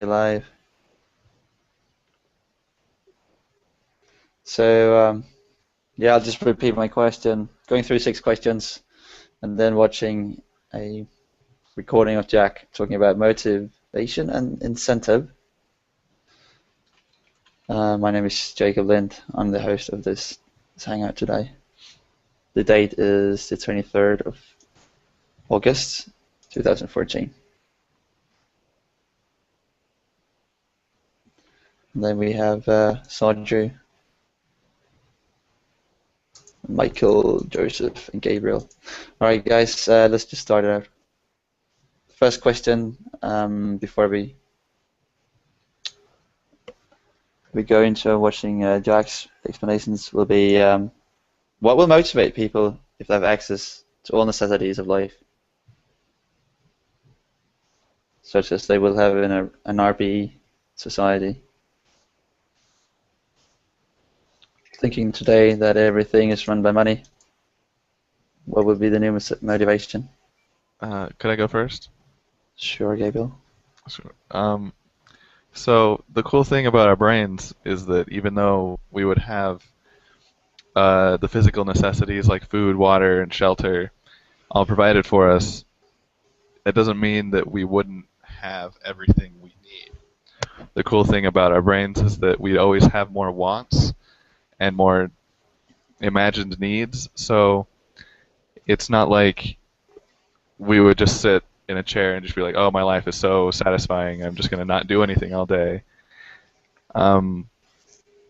live. So, yeah, I'll just repeat my question. Going through 6 questions and then watching a recording of Jack talking about motivation and incentive. My name is Jacob Lind. I'm the host of this hangout today. The date is the 23rd of August, 2014. And then we have Sandru, Michael, Joseph, and Gabriel. All right, guys, let's just start it out. First question, before we go into watching Jack's explanations, will be what will motivate people if they have access to all necessities of life, such as they will have in an RBE society? Thinking today that everything is run by money, what would be the new motivation? Could I go first? Sure, Gabriel. Sure. So the cool thing about our brains is that even though we would have the physical necessities like food, water, and shelter all provided for us, it doesn't mean that we wouldn't have everything we need. The cool thing about our brains is that we always have more wants and more imagined needs. So it's not like we would just sit in a chair and just be like, oh, my life is so satisfying, I'm just going to not do anything all day.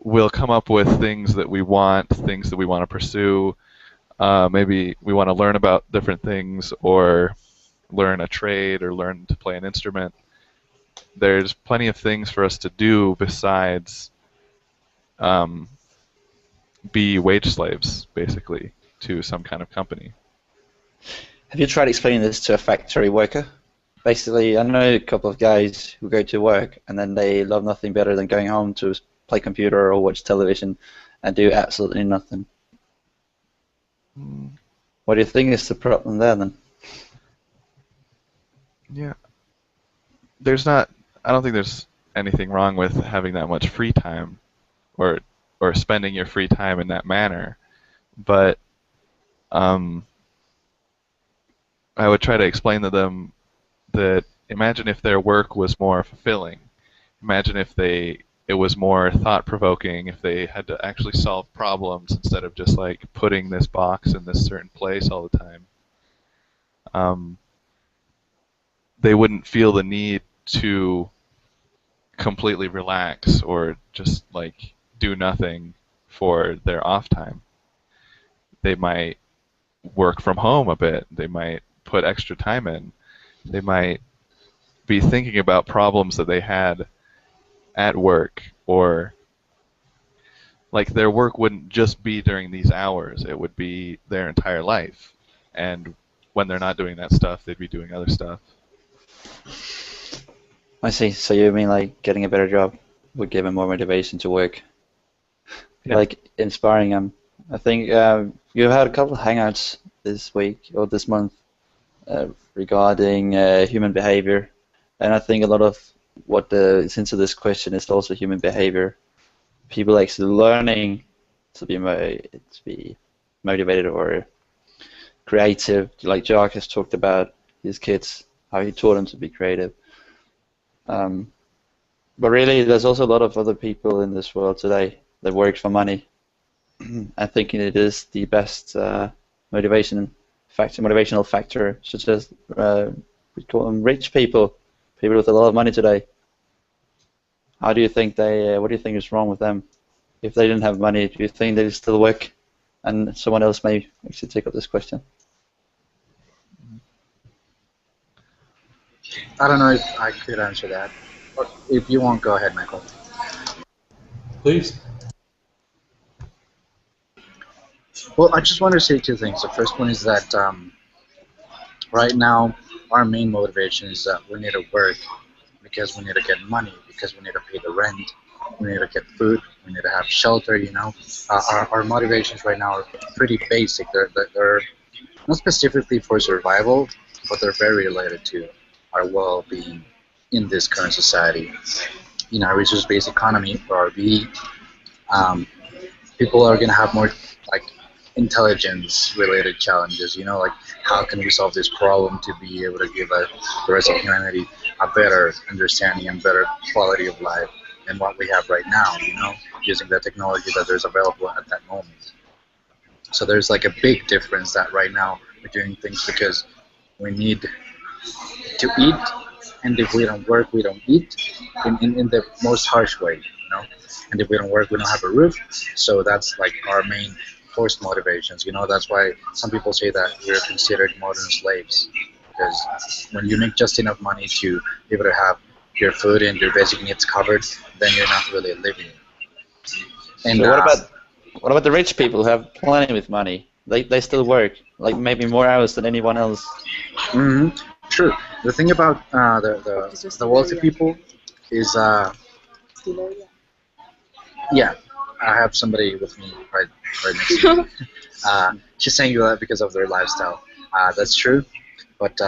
We'll come up with things that we want to pursue. Maybe we want to learn about different things or learn a trade or learn to play an instrument. There's plenty of things for us to do besides be wage slaves, basically, to some kind of company. Have you tried explaining this to a factory worker? Basically, I know a couple of guys who go to work and then they love nothing better than going home to play computer or watch television and do absolutely nothing. What do you think is the problem there then? Yeah. I don't think there's anything wrong with having that much free time or spending your free time in that manner. But I would try to explain to them that imagine if their work was more fulfilling. Imagine if it was more thought-provoking, if they had to actually solve problems instead of just like putting this box in this certain place all the time. They wouldn't feel the need to completely relax or just like do nothing for their off time. They might work from home a bit. They might put extra time in. They might be thinking about problems that they had at work, or like their work wouldn't just be during these hours, it would be their entire life. And when they're not doing that stuff, they'd be doing other stuff. I see. So you mean like getting a better job would give them more motivation to work? Yeah. Like inspiring them. I think you had a couple of hangouts this week or this month regarding human behavior, and I think a lot of what is into this question is also human behavior. People actually learning to be motivated or creative, like Jack has talked about his kids, how he taught them to be creative. But really, there's also a lot of other people in this world today that work for money. I think it is the best motivational factor, such as we call them rich people with a lot of money today. How do you think what do you think is wrong with them? If they didn't have money, do you think they'd still work? And someone else may actually take up this question. I don't know if I could answer that. Or if you want, go ahead, Michael. Please. Well, I just want to say two things. The first one is that right now our main motivation is that we need to work because we need to get money, because we need to pay the rent, we need to get food, we need to have shelter, you know. Our motivations right now are pretty basic. They're not specifically for survival, but they're very related to our well-being. in this current society. In our resource-based economy, or RB, people are going to have more like intelligence-related challenges. Like how can we solve this problem to be able to give the rest of humanity a better understanding and better quality of life than what we have right now. Using the technology that there's available at that moment. So there's like a big difference that right now we're doing things because we need to eat, and if we don't work, we don't eat in the most harsh way. And if we don't work, we don't have a roof. So that's like our main forced motivations. That's why some people say that we're considered modern slaves, because when you make just enough money to be able to have your food and your basic needs covered, then you're not really living. And so what about the rich people who have plenty of money? They still work, like maybe more hours than anyone else. Mm-hmm. True. The thing about the wealthy people is, yeah, I have somebody with me right next to me. She's saying that because of their lifestyle. That's true, but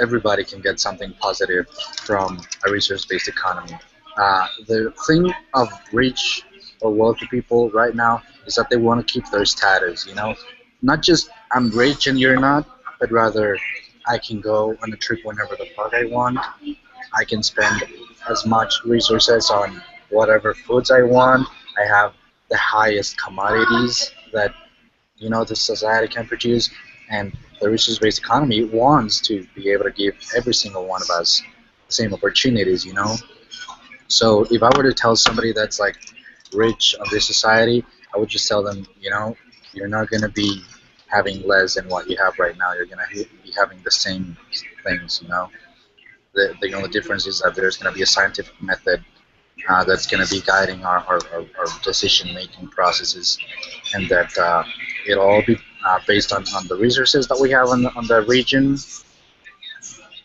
everybody can get something positive from a resource-based economy. The thing of rich or wealthy people right now is that they want to keep their status. Not just I'm rich and you're not, but rather I can go on a trip whenever the fuck I want. I can spend as much resources on whatever foods I want. I have the highest commodities that the society can produce, and the resource-based economy wants to be able to give every single one of us the same opportunities. So if I were to tell somebody that's like rich of this society, I would just tell them, you're not going to be having less than what you have right now. You're going to be having the same things. The only difference is that there's going to be a scientific method that's going to be guiding our decision-making processes, and that it'll all be based on the resources that we have on the region,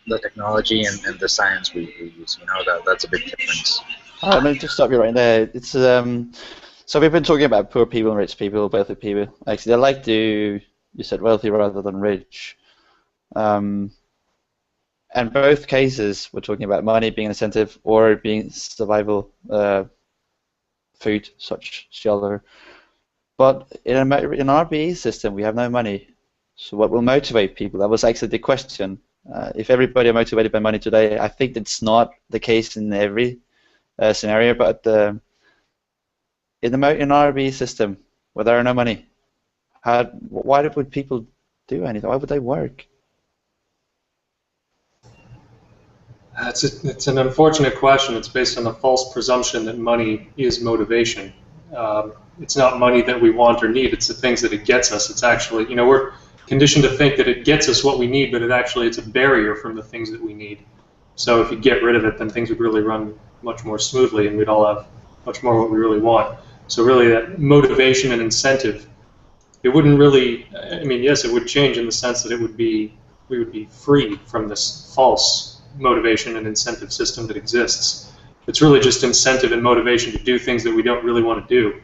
the technology, and the science we use. That's a big difference. Let me just stop you right there. It's so we've been talking about poor people and rich people, wealthy people. Actually, I like to, you said wealthy rather than rich. And both cases, we're talking about money being an incentive or being survival, food, such shelter. But in an RBE system, we have no money. So what will motivate people? That was actually the question. If everybody are motivated by money today, I think it's not the case in every scenario, but in an RBE system where there are no money, why would people do anything? Why would they work? It's an unfortunate question. It's based on a false presumption that money is motivation. It's not money that we want or need. It's the things that it gets us. It's actually, we're conditioned to think that it gets us what we need, but it's a barrier from the things that we need. So if you get rid of it, then things would really run much more smoothly, and we'd all have much more what we really want. So really, that motivation and incentive, it wouldn't really. Yes, it would change in the sense that we would be free from this false motivation and incentive system that exists. It's really just incentive and motivation to do things that we don't really want to do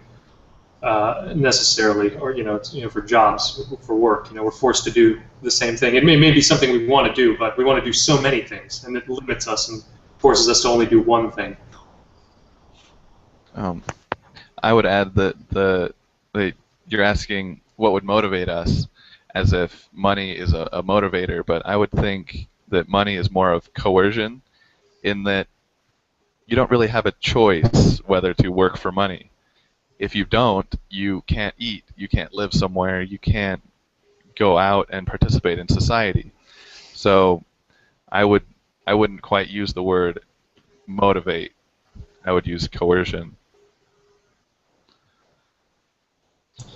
necessarily, or for jobs, for work. We're forced to do the same thing. It may be something we want to do, but we want to do so many things, and it limits us and forces us to only do one thing. I would add that you're asking what would motivate us, as if money is a motivator, but I would think that money is more of coercion, in that you don't really have a choice whether to work for money. If you don't, you can't eat, you can't live somewhere, you can't go out and participate in society. So I wouldn't quite use the word motivate. I would use coercion.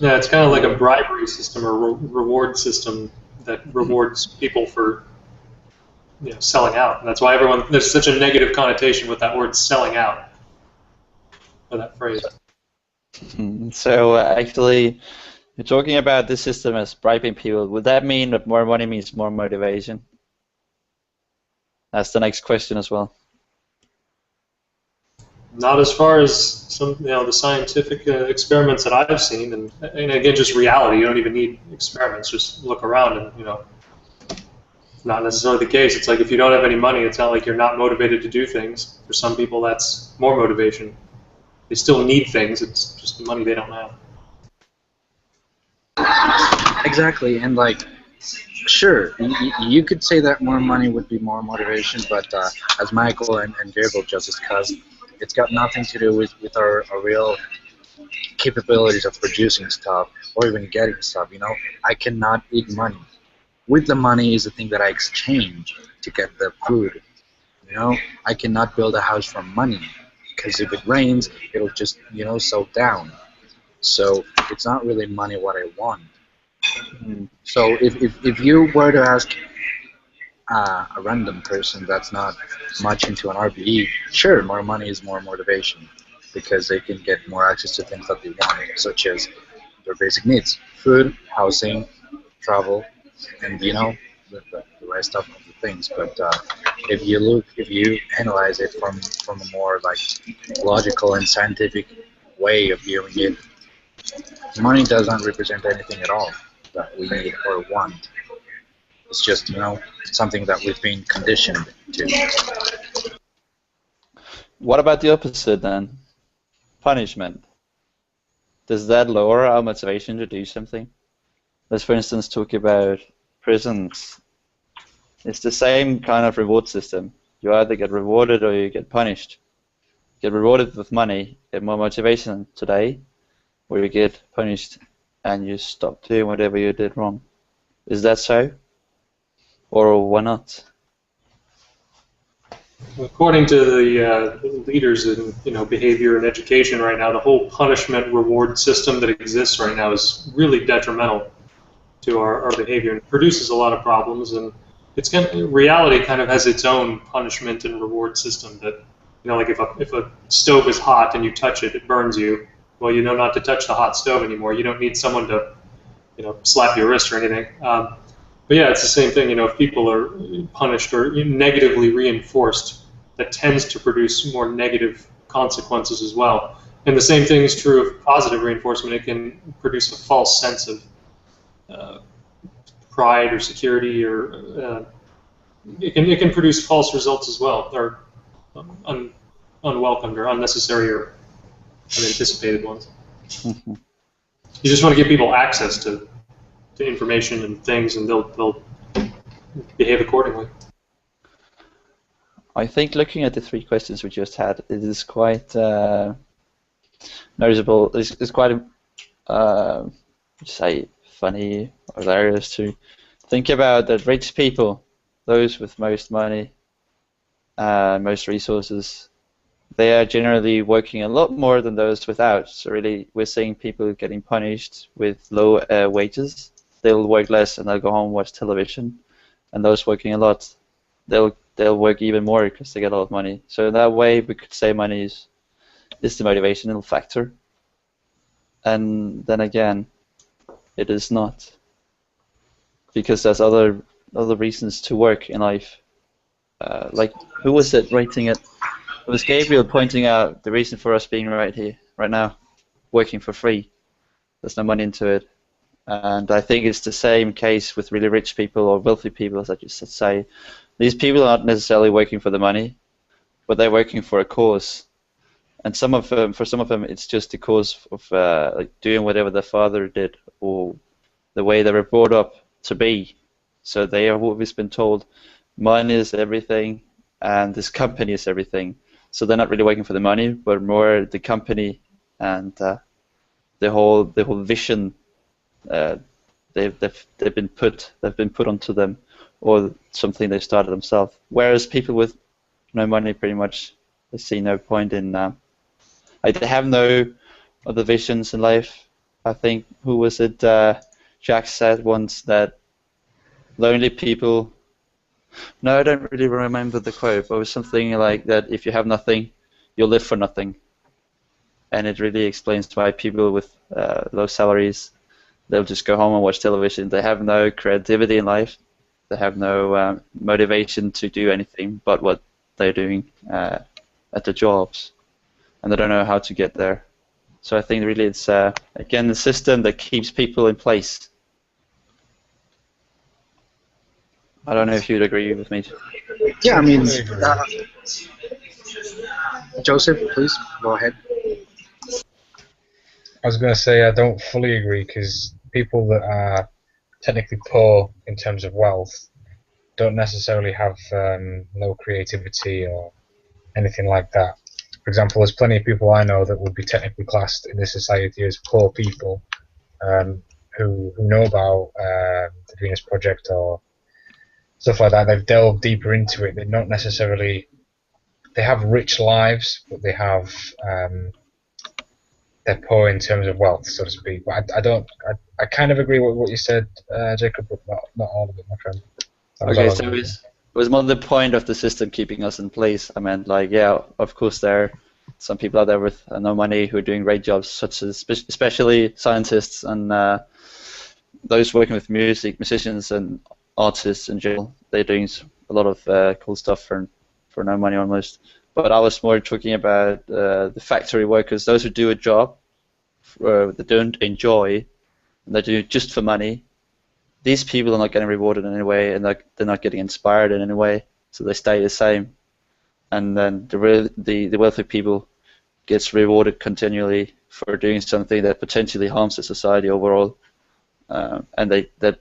Yeah, it's kind of like a bribery system or reward system that rewards people for selling out. And that's why there's such a negative connotation with that word selling out, for that phrase. So actually, you're talking about this system as bribing people. Would that mean that more money means more motivation? That's the next question as well. Not as far as the scientific experiments that I've seen, and again, just reality. You don't even need experiments. Just look around and not necessarily the case. It's like if you don't have any money, it's not like you're not motivated to do things. For some people, that's more motivation. They still need things. It's just the money they don't have. Exactly, and like, sure, you could say that more money would be more motivation, but as Michael and Gabriel just discussed, it's got nothing to do with our real capabilities of producing stuff or even getting stuff. You know, I cannot eat money. With the money is the thing that I exchange to get the food. You know, I cannot build a house from money because if it rains, it'll just, you know, soak down. So it's not really money what I want. So if you were to ask a random person that's not much into an RBE, sure, more money is more motivation because they can get more access to things that they want, such as their basic needs: food, housing, travel, and you know the rest of the things. But if you analyze it from a more like logical and scientific way of viewing it, money doesn't represent anything at all that we need or want. It's just, you know, something that we've been conditioned to. What about the opposite then? Punishment. Does that lower our motivation to do something? Let's, for instance, talk about prisons. It's the same kind of reward system. You either get rewarded or you get punished. You get rewarded with money, get more motivation today, or you get punished and you stop doing whatever you did wrong. Is that so? Or why not? According to the leaders in behavior and education right now, the whole punishment reward system that exists right now is really detrimental to our behavior and produces a lot of problems. And reality kind of has its own punishment and reward system that, like if a stove is hot and you touch it, it burns you. Well, you know not to touch the hot stove anymore. You don't need someone to, slap your wrist or anything. But yeah, it's the same thing. If people are punished or negatively reinforced, that tends to produce more negative consequences as well. And the same thing is true of positive reinforcement. It can produce a false sense of pride or security, or it can produce false results as well, or unwelcomed or unnecessary or unanticipated ones. You just want to give people access to information and things, and they'll behave accordingly. I think looking at the three questions we just had, it is quite noticeable. It's quite, say, funny or hilarious to think about that rich people, those with most money, most resources, they are generally working a lot more than those without. So really, we're seeing people getting punished with low wages. They'll work less and they'll go home and watch television. And those working a lot, they'll work even more because they get a lot of money. So in that way, we could say money is the motivational factor. And then again, it is not, because there's other reasons to work in life. Like, who was it writing it? It was Gabriel pointing out the reason for us being right here, right now, working for free. There's no money into it. And I think it's the same case with really rich people or wealthy people, as I just say. These people aren't necessarily working for the money, but they're working for a cause. And for some of them, it's just a cause of like doing whatever their father did or the way they were brought up to be. So they have always been told, money is everything, and this company is everything. So they're not really working for the money, but more the company and the whole vision. They've been put onto them, or something they started themselves. Whereas people with no money, pretty much, they see no point in. They have no other visions in life. I think, who was it? Jack said once that lonely people. No, I don't really remember the quote, but it was something like that: if you have nothing, you'll live for nothing. And it really explains why people with low salaries, they'll just go home and watch television. They have no creativity in life. They have no motivation to do anything but what they're doing at their jobs, and they don't know how to get there. So I think really it's, again, the system that keeps people in place. I don't know if you'd agree with me. Yeah, I mean, I agree. Joseph, please go ahead. I was going to say I don't fully agree because people that are technically poor in terms of wealth don't necessarily have no creativity or anything like that. For example, there's plenty of people I know that would be technically classed in this society as poor people who know about the Venus Project or stuff like that. They've delved deeper into it. They're not necessarily. They have rich lives, but they have they're poor in terms of wealth, so to speak. But I don't. I kind of agree with what you said, Jacob, but not all of it, my friend. That was all Okay, I was so gonna say. it was more the point of the system keeping us in place. I meant, like, yeah, of course there are some people out there with no money who are doing great jobs, such as especially scientists and those working with musicians and artists in general. They're doing a lot of cool stuff for no money almost. But I was more talking about the factory workers, those who do a job they don't enjoy, and they do it just for money. These people are not getting rewarded in any way, and they're not getting inspired in any way, so they stay the same. And then the wealthy people gets rewarded continually for doing something that potentially harms the society overall, and that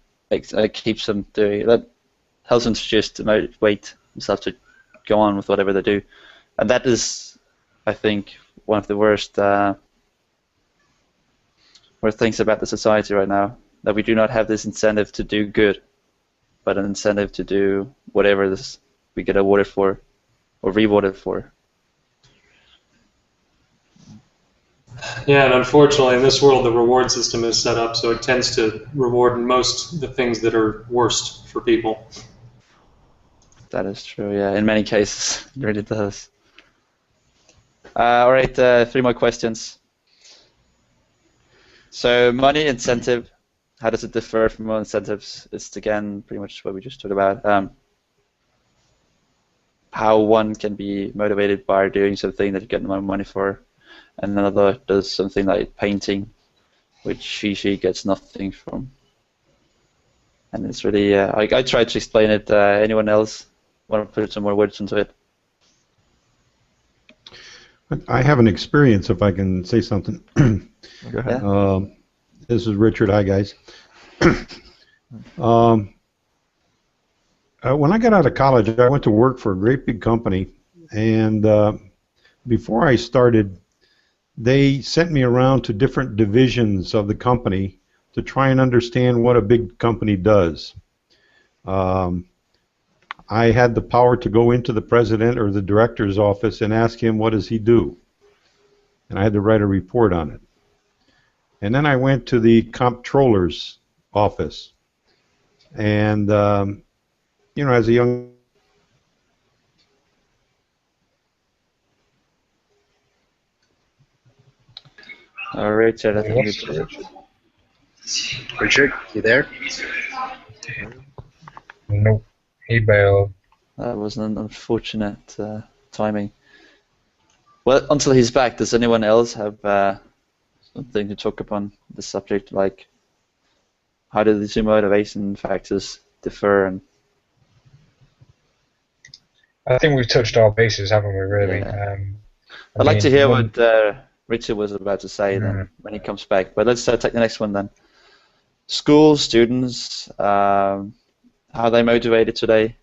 keeps them doing that, helps them to just motivate themselves to go on with whatever they do, and that is, I think, one of the worst things about the society right now, that we do not have this incentive to do good, but an incentive to do whatever we get awarded for or rewarded for. Yeah, and unfortunately, in this world, the reward system is set up so it tends to reward most the things that are worst for people. That is true, yeah. In many cases, it really does. All right, 3 more questions. So money incentive, how does it differ from other incentives? It's again pretty much what we just talked about. How one can be motivated by doing something that you get no money for, and another does something like painting, which usually gets nothing from. And it's really, I tried to explain it. Anyone else want to put some more words into it? I have an experience, if I can say something. Go ahead. Yeah. This is Richard. Hi, guys. When I got out of college, I went to work for a great big company, and before I started, they sent me around to different divisions of the company to try and understand what a big company does. I had the power to go into the president or the director's office and ask him, what does he do? And I had to write a report on it. And then I went to the comptroller's office. And, you know, as a young... Richard, I think Richard, you there? Nope. He bailed. that was an unfortunate timing. Well, until he's back, does anyone else have something to talk upon this subject, like how do the two motivation factors differ? And I think we've touched all bases, haven't we? Really. Yeah. I'd like to hear what Richard was about to say then when he comes back. But let's take the next one then. Schools, students, how are they motivated today?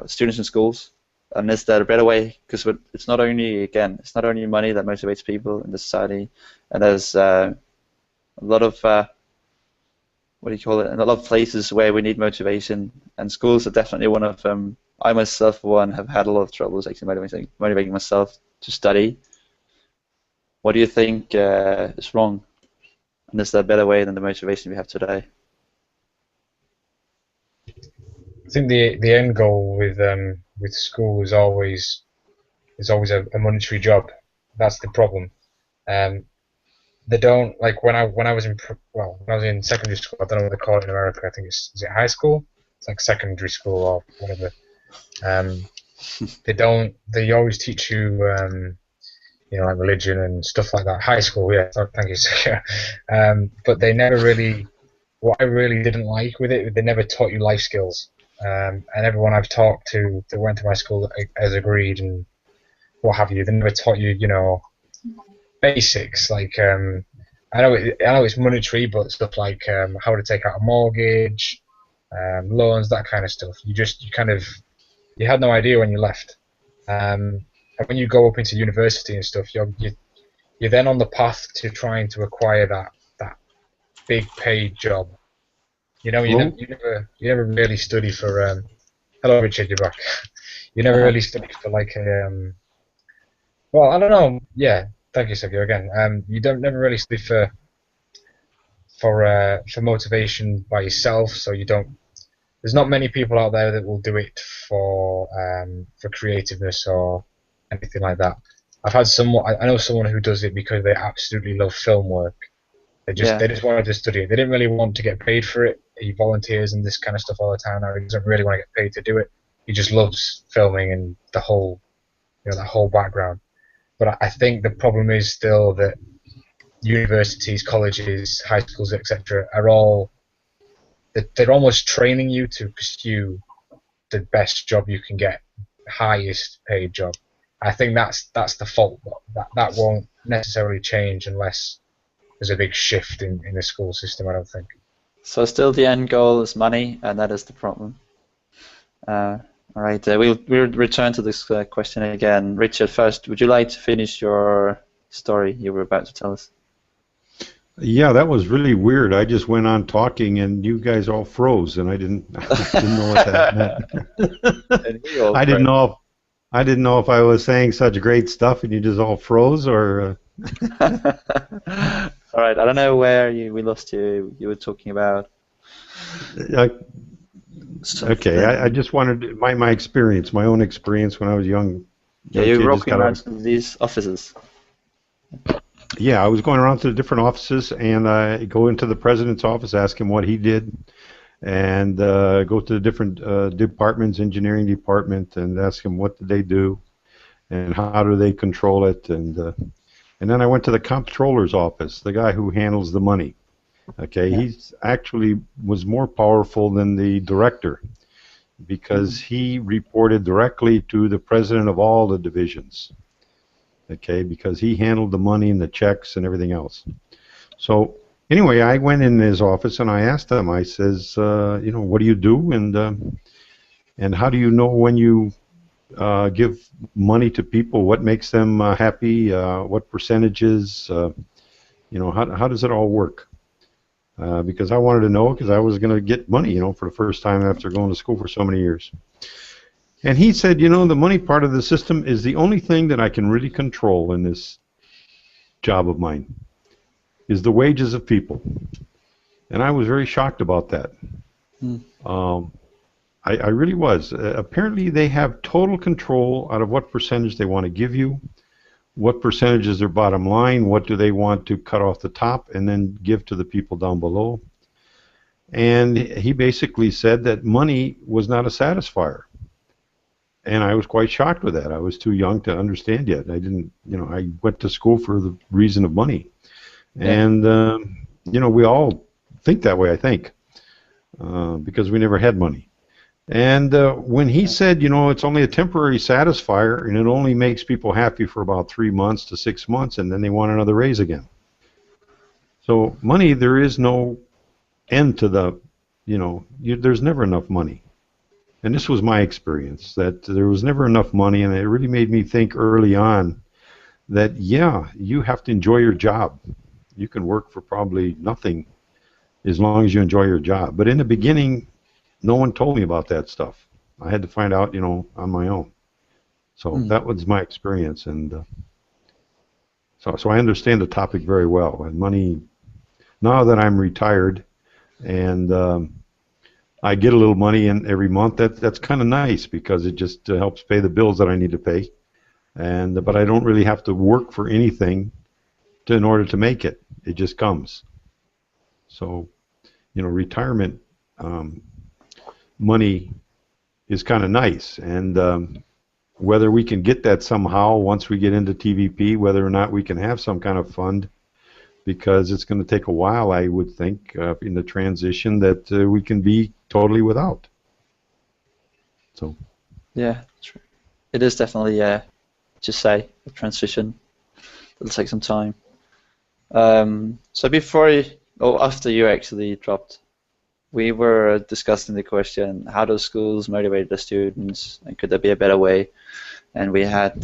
Students in schools, and is there a better way? Because it's not only money that motivates people in the society, and there's a lot of what do you call it? In a lot of places where we need motivation, and schools are definitely one of them. I myself, for one, have had a lot of troubles actually motivating myself to study. What do you think is wrong? And is there a better way than the motivation we have today? I think the end goal with school is always a monetary job. That's the problem. They don't, like when I was in secondary school. I don't know what they call it in America. I think is it high school? It's like secondary school or whatever. They always teach you like religion and stuff like that. High school, yeah. Thank you. But they never really. What I really didn't like with it, they never taught you life skills. and everyone I've talked to that went to my school has agreed and what have you. They never taught you, basics like I know it's monetary, but stuff like how to take out a mortgage, loans, that kind of stuff. You had no idea when you left. And when you go up into university and stuff, you're then on the path to trying to acquire that big paid job. You never really study for. Hello, Richard, you're back. You never really study for like a. Well, I don't know. Yeah, thank you, Sergio, again. You don't never really study for motivation by yourself, so you don't. There's not many people out there that will do it for creativeness or anything like that. I know someone who does it because they absolutely love film work. They just wanted to study it. They didn't really want to get paid for it. He volunteers and this kind of stuff all the time now. He doesn't really want to get paid to do it. He just loves filming and the whole, that whole background. But I think the problem is still that universities, colleges, high schools, etc., they're almost training you to pursue the best job you can get, highest paid job. I think that's the fault. That won't necessarily change unless there's a big shift in the school system, I don't think. So still the end goal is money, and that is the problem. All right, we'll return to this question again. Richard, first, would you like to finish your story you were about to tell us? Yeah, that was really weird. I just went on talking, and you guys all froze, and I didn't know what that meant. I didn't know if I was saying such great stuff, and you just all froze, or. All right, I don't know where we lost you. You were talking about. Okay, I just wanted my experience, my own experience when I was young. Yeah, you were walking around to these offices. Yeah, I was going around to the different offices, and I go into the president's office, ask him what he did, and go to the different departments, engineering department, and ask him what did they do, and how do they control it, and then I went to the comptroller's office, the guy who handles the money. Okay, yeah. He's actually was more powerful than the director because he reported directly to the president of all the divisions. Okay, because he handled the money and the checks and everything else. So anyway, I went in his office and I asked him. I says, what do you do, and how do you know when you give money to people? What makes them happy? What percentages? How does it all work? Because I wanted to know, because I was going to get money, for the first time after going to school for so many years. And he said, the money part of the system is the only thing that I can really control in this job of mine, is the wages of people. And I was very shocked about that. I really was. Apparently they have total control out of what percentage they want to give you, what percentage is their bottom line, what do they want to cut off the top and then give to the people down below. And he basically said that money was not a satisfier. And I was quite shocked with that. I was too young to understand yet. I didn't, I went to school for the reason of money. Yeah. And, we all think that way, I think, because we never had money. And when he said, it's only a temporary satisfier and it only makes people happy for about 3 months to 6 months and then they want another raise again. So money, there is no end to the, there's never enough money. And this was my experience, that there was never enough money, and it really made me think early on that, yeah, you have to enjoy your job. You can work for probably nothing as long as you enjoy your job. But in the beginning, no one told me about that stuff. I had to find out, on my own. So that was my experience, and so I understand the topic very well. And money, now that I'm retired, and I get a little money in every month, that's kind of nice because it just helps pay the bills that I need to pay, but I don't really have to work for anything in order to make it. It just comes. So, retirement money is kind of nice, and whether we can get that somehow once we get into TVP, whether or not we can have some kind of fund, because it's going to take a while, I would think, in the transition that we can be totally without. So Yeah, true. It is definitely, just say, a transition. It'll take some time. So before you, or after you actually dropped, we were discussing the question, how do schools motivate the students, and could there be a better way? And we had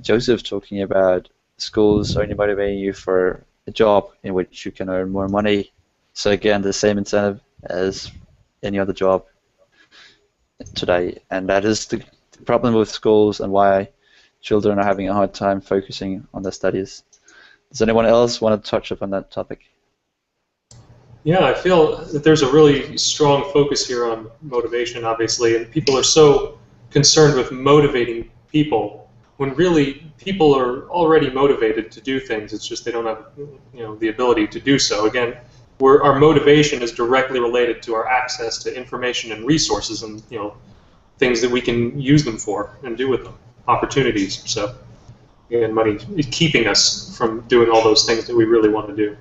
Joseph talking about schools only motivating you for a job in which you can earn more money. So again, the same incentive as any other job today, and that is the problem with schools and why children are having a hard time focusing on their studies. Does anyone else want to touch upon that topic? Yeah, I feel that there's a really strong focus here on motivation, obviously, and people are so concerned with motivating people when really people are already motivated to do things. It's just they don't have, the ability to do so. Again, our motivation is directly related to our access to information and resources, and things that we can use them for and do with them, opportunities. So, again, money is keeping us from doing all those things that we really want to do.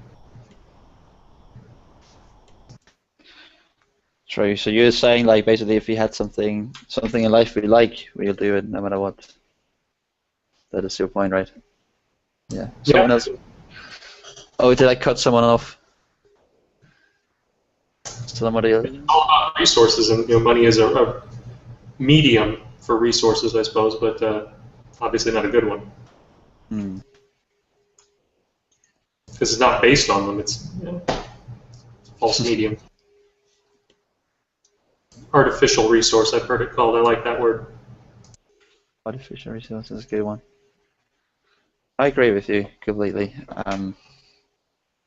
True. So you're saying, like, basically, if you had something in life we like, we'll do it no matter what. That is your point, right? Yeah. Someone else. Oh, did I cut someone off? Somebody else. It's all about resources, and money is a medium for resources, I suppose, but obviously not a good one. Because it's not based on them. It's a false medium. Artificial resource, I've heard it called. I like that word. Artificial resource is a good one. I agree with you completely.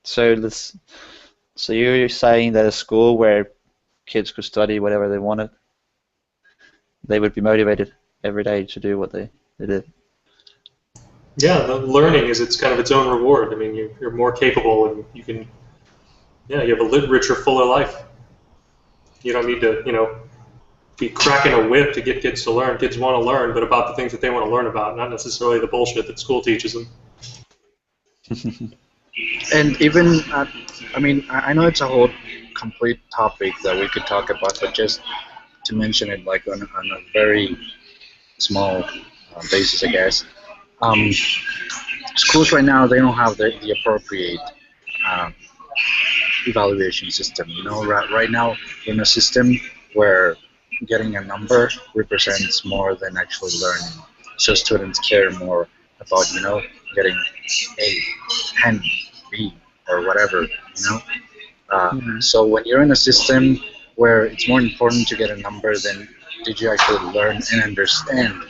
So you're saying that a school where kids could study whatever they wanted, they would be motivated every day to do what they did. Yeah, the learning is it's own reward. I mean, you're more capable, and you can, you have a richer, fuller life. You don't need to, be cracking a whip to get kids to learn. Kids want to learn, but about the things that they want to learn about, not necessarily the bullshit that school teaches them. And even, I know it's a whole complete topic that we could talk about, but just to mention it like on a very small basis, I guess. Schools right now, they don't have the appropriate evaluation system. Right now we're in a system where getting a number represents more than actually learning. So students care more about, getting A, 10, B, or whatever, So when you're in a system where it's more important to get a number than did you actually learn and understand,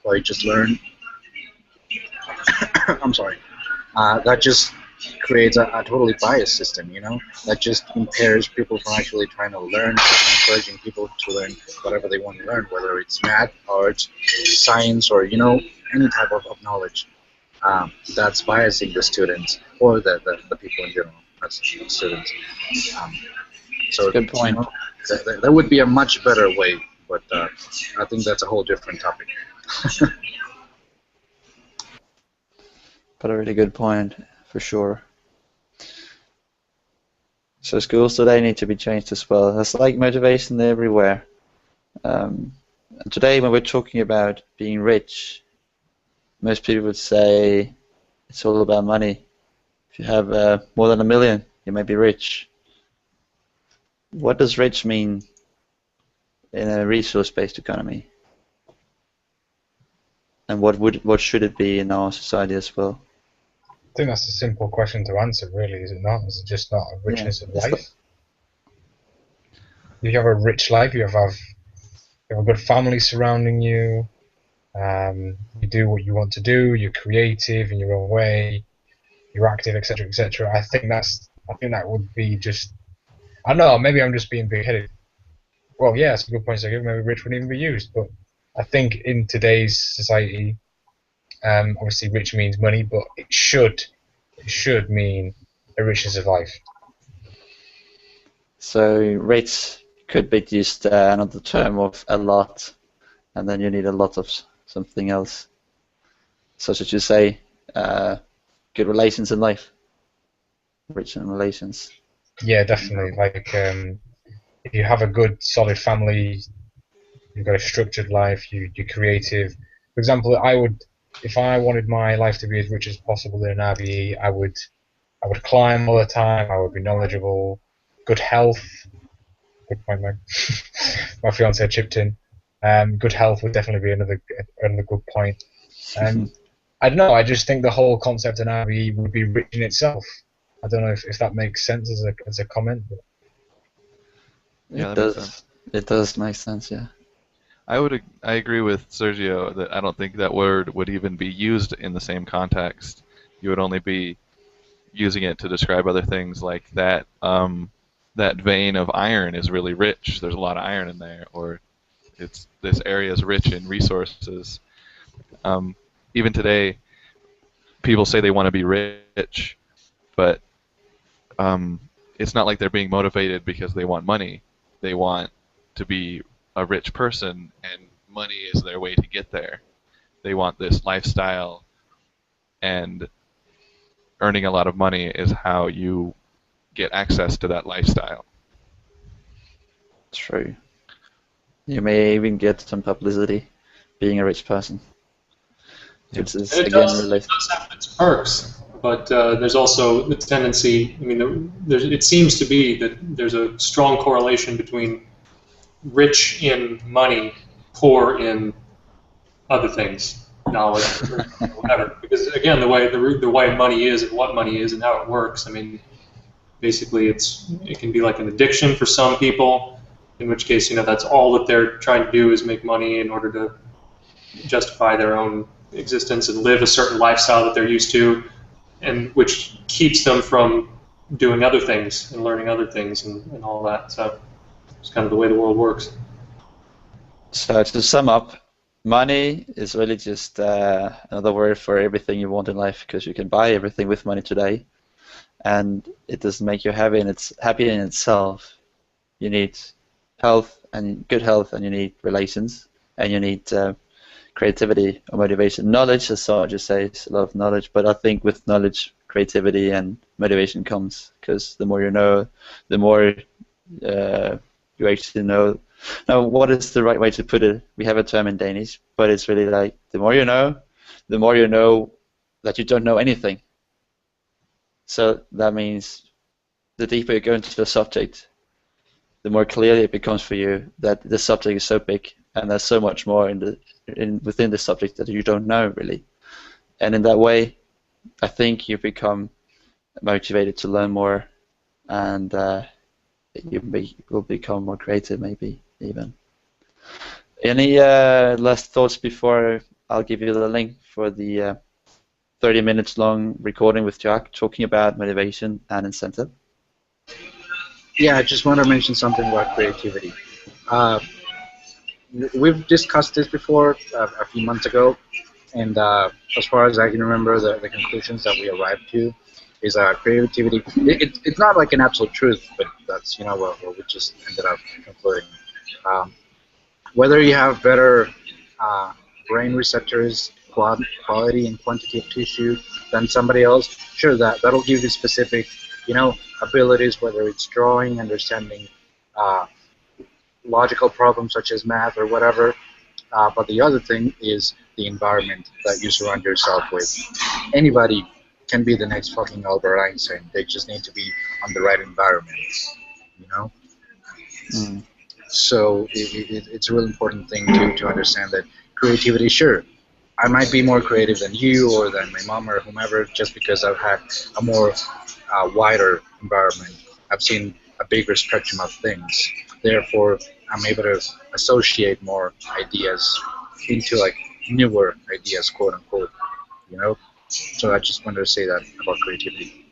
or you just learn, I'm sorry, that just creates a totally biased system, that just impairs people from actually trying to learn, encouraging people to learn whatever they want to learn, whether it's math, art, science, or, any type of knowledge. That's biasing the students, or the people in general, that's students. So good point. There would be a much better way, but I think that's a whole different topic. But a really good point, for sure. So schools today need to be changed as well. There's like motivation everywhere. And today when we're talking about being rich, most people would say it's all about money. If you have more than $1 million, you may be rich. What does rich mean in a resource-based economy? And what should it be in our society as well? I think that's a simple question to answer, really, is it not? Is it just not a richness of life? If you have a rich life, you have a good family surrounding you, you do what you want to do, you're creative in your own way, you're active, etc., etc. I think that would be just, I don't know, maybe I'm just being big-headed. Well, yeah, it's a good point to give. Maybe rich wouldn't even be used, but I think in today's society, obviously rich means money, but it should mean a richness of life. So rich could be just another term of a lot, and then you need a lot of something else, such as you say, good relations in life, rich in relations. Yeah, definitely. Like if you have a good, solid family, you've got a structured life, you're creative. For example, if I wanted my life to be as rich as possible in an RVE, I would climb all the time. I would be knowledgeable, good health. Good point, man. My fiance chipped in. Good health would definitely be another good point. I don't know. I just think the whole concept of an RVE would be rich in itself. I don't know if that makes sense as a comment. But. Yeah, It that makes does. sense. It does make sense, yeah. I agree with Sergio that I don't think that word would even be used in the same context. You would only be using it to describe other things like that. That vein of iron is really rich. There's a lot of iron in there, or this area is rich in resources. Even today, people say they want to be rich, but it's not like they're being motivated because they want money. They want to be a rich person, and money is their way to get there. They want this lifestyle, and earning a lot of money is how you get access to that lifestyle. True. You may even get some publicity being a rich person. Which is, And it again, does related. have its perks, but there's also the tendency. I mean, it seems to be that there's a strong correlation between rich in money, poor in other things, knowledge, or whatever. Because again, the way money is and what money is and how it works. I mean, basically, it can be like an addiction for some people. In which case, that's all that they're trying to do is make money in order to justify their own existence and live a certain lifestyle that they're used to, and which keeps them from doing other things and learning other things and all that. So it's kind of the way the world works. So to sum up, money is really just another word for everything you want in life, because you can buy everything with money today, and it doesn't make you happy, and it's happy in itself. You need health and good health, and you need relations, and you need creativity or motivation. Knowledge, as Sarge says, a lot of knowledge, but I think with knowledge, creativity and motivation comes, because the more you know, the more you actually know. Now, what is the right way to put it? We have a term in Danish, but it's really like the more you know that you don't know anything. So that means the deeper you go into the subject, the more clearly it becomes for you that the subject is so big and there's so much more within the subject that you don't know really. And in that way, I think you become motivated to learn more, and you will become more creative, maybe even. Any last thoughts before I'll give you the link for the 30 minutes long recording with Jack talking about motivation and incentive? Yeah, I just want to mention something about creativity. We've discussed this before a few months ago, and as far as I can remember, the conclusions that we arrived to is creativity. It's not like an absolute truth, but that's what we just ended up concluding. Whether you have better brain receptors, quality and quantity of tissue than somebody else, sure, that'll give you specific abilities, whether it's drawing, understanding logical problems such as math or whatever. But the other thing is the environment that you surround yourself with. Anybody can be the next fucking Albert Einstein. They just need to be on the right environment, Mm. So it's a really important thing to understand that creativity, sure, I might be more creative than you or than my mom or whomever just because I've had a more wider environment. I've seen a bigger spectrum of things. Therefore, I'm able to associate more ideas into like newer ideas, quote unquote. So I just wanted to say that about creativity.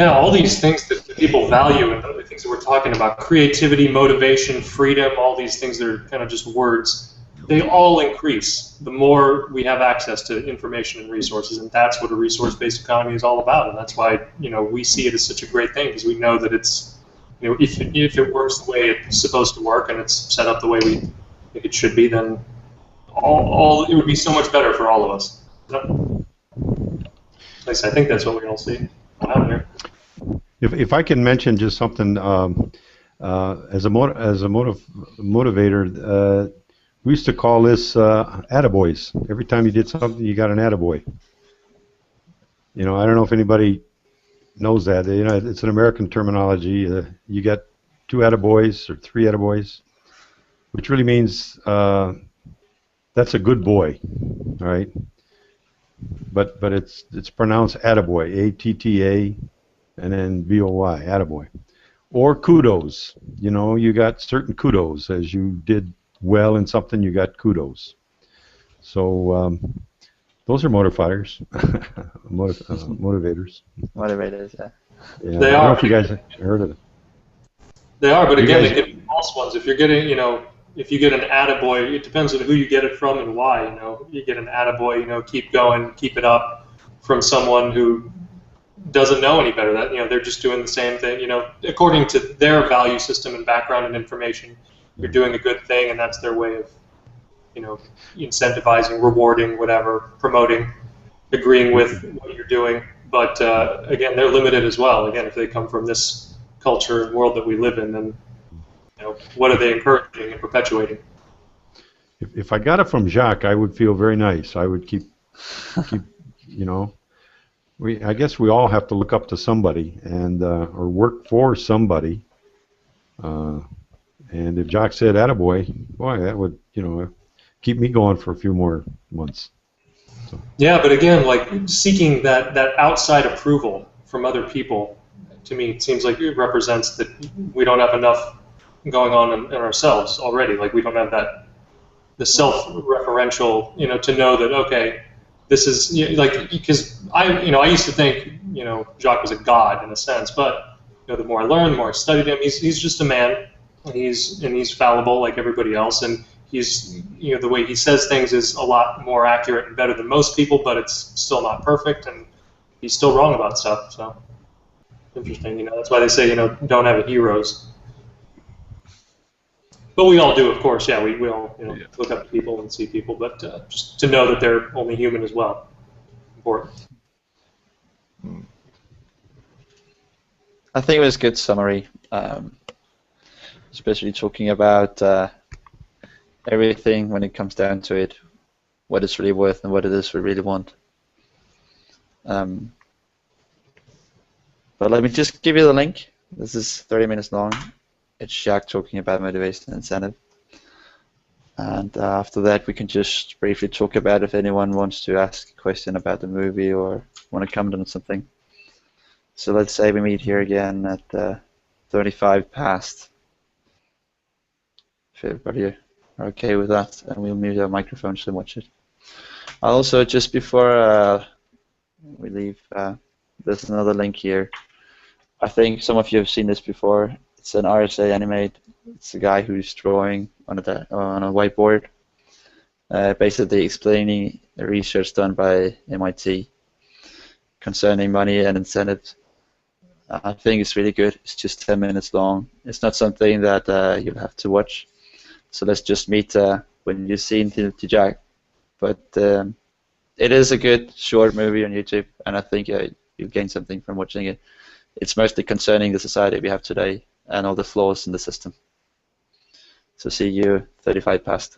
Yeah, all these things that people value and the things that we're talking about, creativity, motivation, freedom, all these things that are kind of just words, they all increase the more we have access to information and resources, and that's what a resource-based economy is all about, and that's why we see it as such a great thing, because we know that it's if it works the way it's supposed to work and it's set up the way we think it should be, then all it would be so much better for all of us. At least I think that's what we all see out here. If I can mention just something, Motivator, we used to call this attaboys. Every time you did something, you got an attaboy. You know, I don't know if anybody knows that. You know, it's an American terminology. You get 2 attaboys or 3 attaboys, which really means that's a good boy, all right? But it's pronounced attaboy, A-T-T-A, and then B-O-Y, attaboy. Or kudos. You know, you got certain kudos. As you did well in something, you got kudos. So those are motivators. Motivators. Motivators, yeah. Yeah, They I don't know are. if you guys heard of it. They are, but You again, guys- they can be false ones. If you're getting, if you get an attaboy, it depends on who you get it from and why. You get an attaboy, keep going, keep it up, from someone who doesn't know any better. That they're just doing the same thing. According to their value system and background and information, you're doing a good thing, and that's their way of, incentivizing, rewarding, whatever, promoting, agreeing with what you're doing. But again, they're limited as well. Again, if they come from this culture and world that we live in, then what are they encouraging and perpetuating? If I got it from Jacques, I would feel very nice. I would keep you know. I guess we all have to look up to somebody and or work for somebody. And if Jacques said attaboy, boy, that would, keep me going for a few more months. So. Yeah, but again, like seeking that outside approval from other people, to me, it seems like it represents that we don't have enough going on in ourselves already. Like we don't have the self-referential, to know that, okay, this is because I used to think Jacques was a god in a sense, but the more I learned, the more I studied him, he's just a man. He's fallible like everybody else, and he's the way he says things is a lot more accurate and better than most people, but it's still not perfect, and he's still wrong about stuff. So interesting, that's why they say don't have heroes. But we all do, of course. Yeah, we all look up to people and see people, but just to know that they're only human as well, important. I think it was a good summary, especially talking about everything when it comes down to it, what it's really worth and what it is we really want. But let me just give you the link. This is 30 minutes long. It's Jacques talking about motivation and incentive. And after that, we can just briefly talk about if anyone wants to ask a question about the movie or want to comment on something. So let's say we meet here again at 35 past. If everybody are okay with that, and we'll mute our microphones and watch it. Also, just before we leave, there's another link here. I think some of you have seen this before. It's an RSA animate. It's a guy who's drawing on a whiteboard, basically explaining the research done by MIT concerning money and incentives. I think it's really good. It's just 10 minutes long. It's not something that you'll have to watch. So let's just meet when you've seen to Jack. But it is a good short movie on YouTube, and I think you'll gain something from watching it. It's mostly concerning the society we have today and all the flaws in the system. So see you 35 past.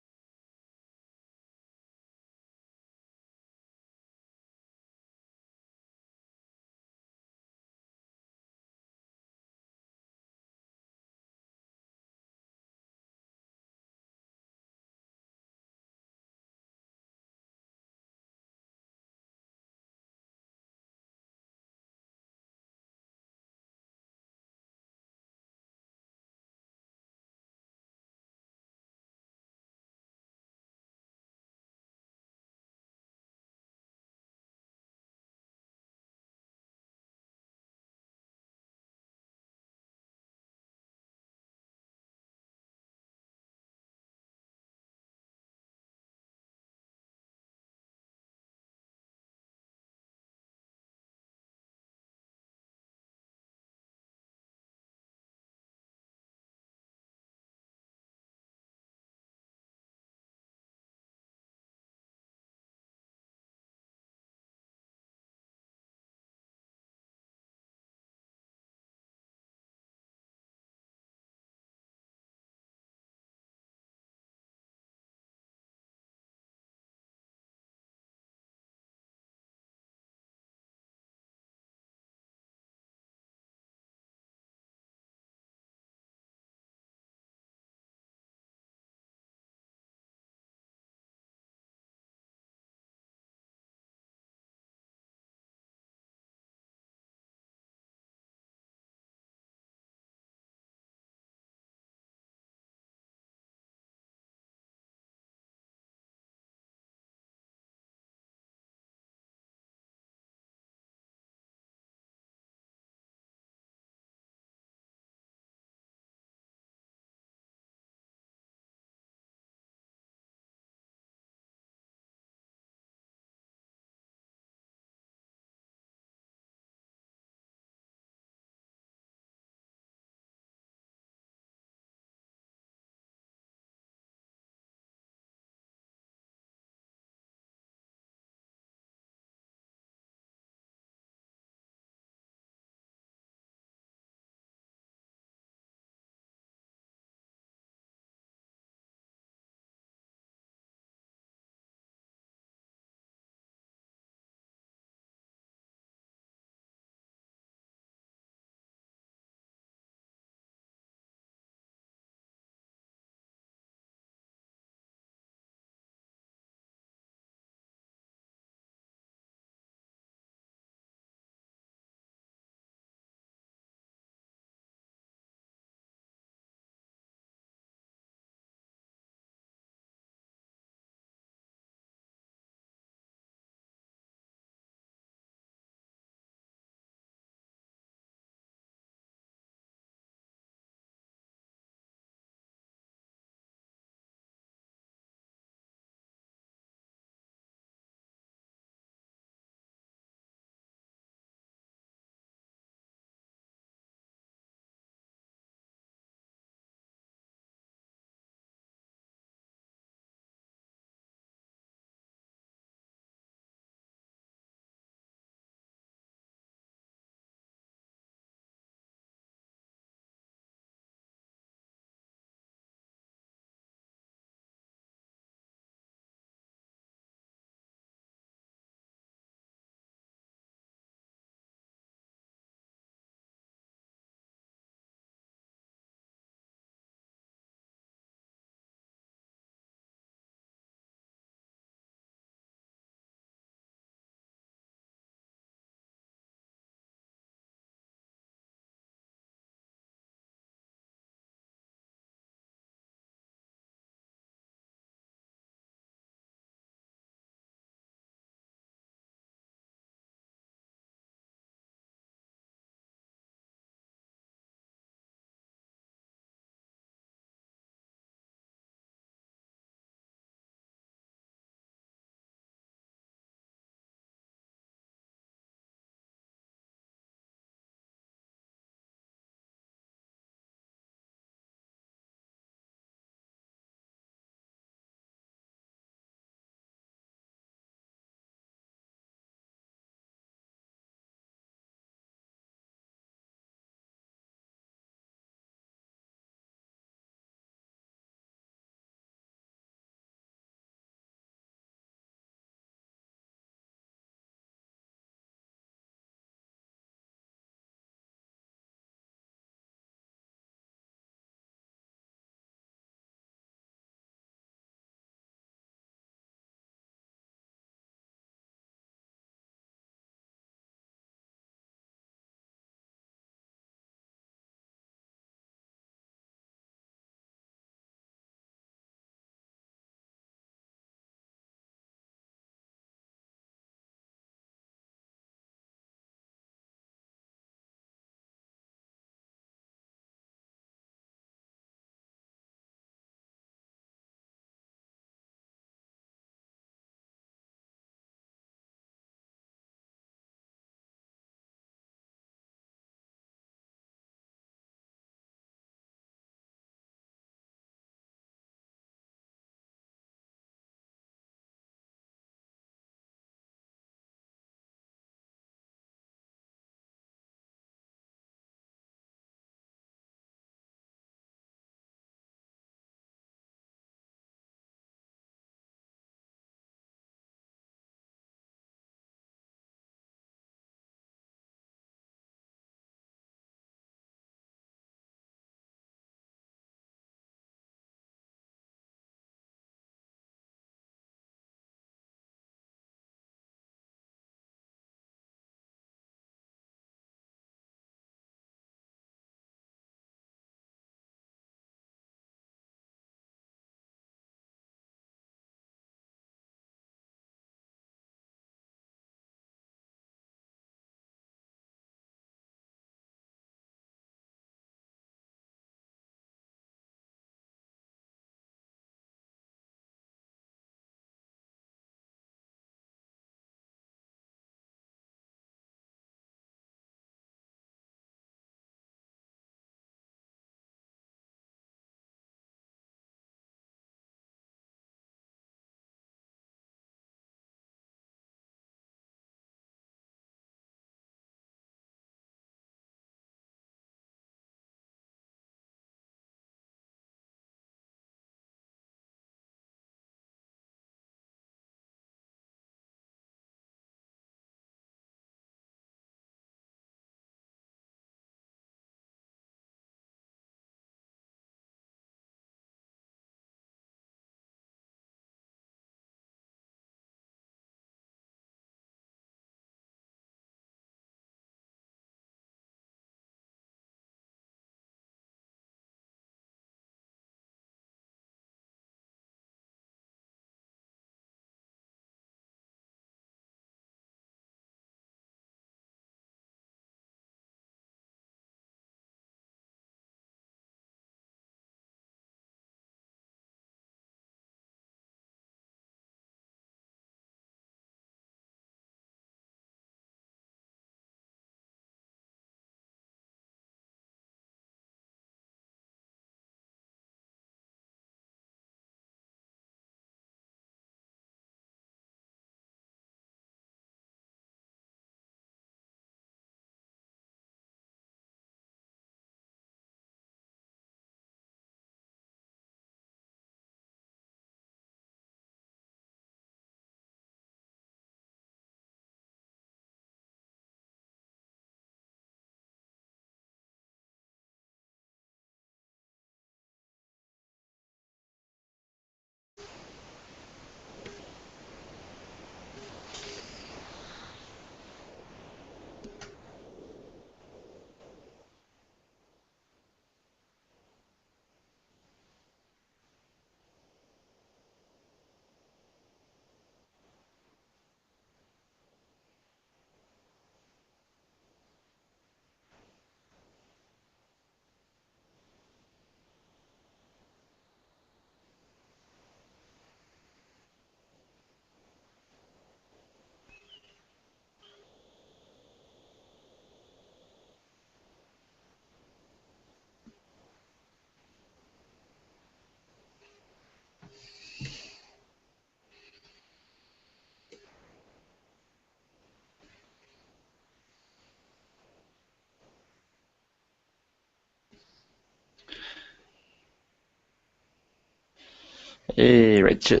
Hey, Richard.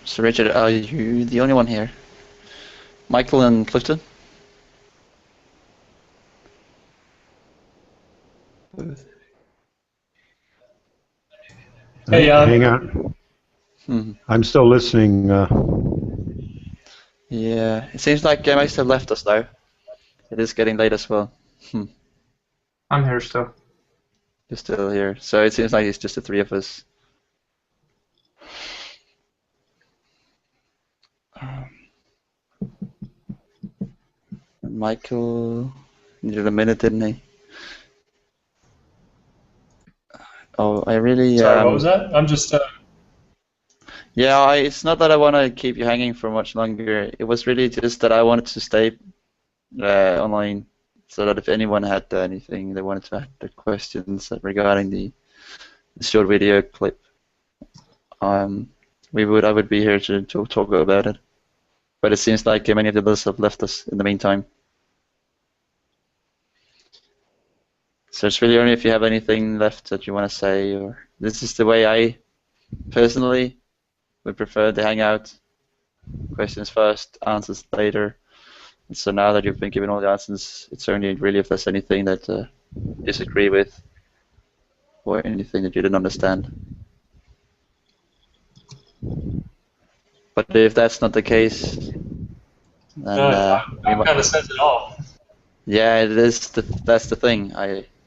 So Richard, are you the only one here? Michael and Clifton? Hey, Hang on. Hmm. I'm still listening. Yeah, it seems like most have left us now. It is getting late as well. I'm here still. You're still here, so it seems like it's just the three of us. Michael needed a minute, didn't he? Oh, I really. Sorry, what was that? I'm just. Yeah, it's not that I want to keep you hanging for much longer. It was really just that I wanted to stay online, so that if anyone had anything they wanted to add their questions regarding the short video clip, I would be here to talk about it. But it seems like many of the others have left us in the meantime. So it's really only if you have anything left that you want to say, or this is the way I personally would prefer the hangout. Questions first, answers later. And so now that you've been given all the answers, it's only really if there's anything that you disagree with, or anything that you didn't understand. But if that's not the case, then That kind of says it all. yeah, it is. That's the thing.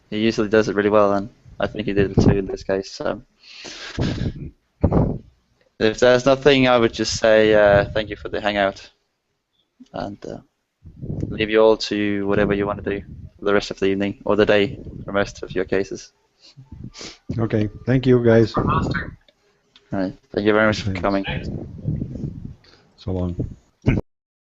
He usually does it really well, and I think he did it too in this case. So if there's nothing, I would just say thank you for the hangout, and leave you all to whatever you want to do for the rest of the evening or the day for most of your cases. Okay, thank you, guys. All right. Thank you very much for Thanks. coming. So long.